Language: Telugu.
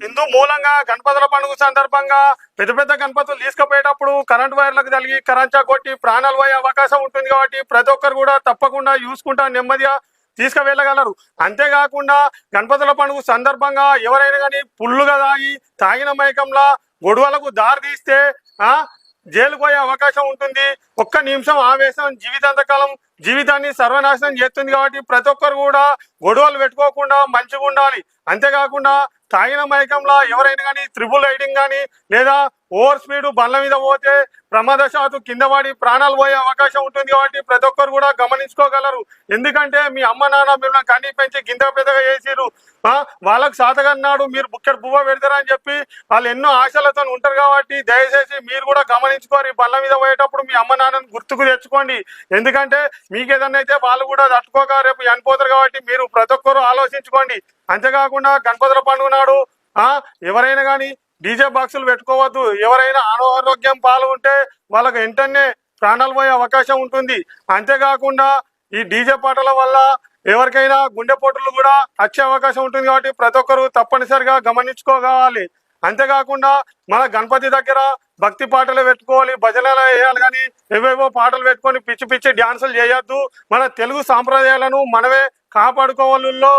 హిందూ మూలంగా గణపతుల పండుగ సందర్భంగా పెద్ద పెద్ద గణపతులు తీసుకుపోయేటప్పుడు కరెంట్ వైర్లకు తగిలి కరెంట్ షాక్ కొట్టి ప్రాణాలు పోయే అవకాశం ఉంటుంది. కాబట్టి ప్రతి ఒక్కరు కూడా తప్పకుండా చూసుకుంటా నెమ్మదిగా తీసుకువెళ్ళగలరు. అంతేకాకుండా గణపతుల పండుగ సందర్భంగా ఎవరైనా కానీ పుల్లుగా తాగిన మైకంలా గొడవలకు దారి తీస్తే జైలు పోయే అవకాశం ఉంటుంది. ఒక్క నిమిషం ఆవేశం జీవితాంతకాలం జీవితాన్ని సర్వనాశనం చేస్తుంది. కాబట్టి ప్రతి ఒక్కరు కూడా గొడవలు పెట్టుకోకుండా మంచిగా ఉండాలి. అంతేకాకుండా తాగిన మైకంలో ఎవరైనా కానీ ట్రిపుల్ రైడింగ్ కానీ లేదా ఓవర్ స్పీడ్ బండ్ల మీద పోతే ప్రమాదశాత్తు కింద పడి ప్రాణాలు పోయే అవకాశం ఉంటుంది. కాబట్టి ప్రతి ఒక్కరు కూడా గమనించుకోగలరు. ఎందుకంటే మీ అమ్మ నాన్న మిమ్మల్ని కన్నీ పెంచి గింత పెద్దగా చేసిరు, వాళ్ళకు సాతగన్నాడు మీరు బుక్కెట్ బువ్వ పెడతారని చెప్పి వాళ్ళు ఎన్నో ఆశలతో ఉంటారు. కాబట్టి దయచేసి మీరు కూడా గమనించుకోరు. బండ్ల మీద పోయేటప్పుడు మీ అమ్మ నాన్నని గుర్తుకు తెచ్చుకోండి. ఎందుకంటే మీకు ఏదన్నా అయితే వాళ్ళు కూడా తట్టుకోక రేపు చనిపోతారు. కాబట్టి మీరు ప్రతి ఒక్కరు ఆలోచించుకోండి. అంతేకాకుండా గణపతుల పండుగ నాడు ఎవరైనా కానీ డీజే బాక్సులు పెట్టుకోవద్దు. ఎవరైనా అనారోగ్యం పాలు ఉంటే వాళ్ళకు వెంటనే ప్రాణాలు పోయే అవకాశం ఉంటుంది. అంతేకాకుండా ఈ డీజే పాటల వల్ల ఎవరికైనా గుండెపోటులు కూడా వచ్చే అవకాశం ఉంటుంది. కాబట్టి ప్రతి ఒక్కరు తప్పనిసరిగా గమనించుకోవాలి. అంతేకాకుండా మన గణపతి దగ్గర భక్తి పాటలు పెట్టుకోవాలి, భజనలు వేయాలి. కానీ ఏవేవో పాటలు పెట్టుకొని పిచ్చి పిచ్చి డ్యాన్సులు చేయొద్దు. మన తెలుగు సాంప్రదాయాలను మనమే కాపాడుకోవాలలో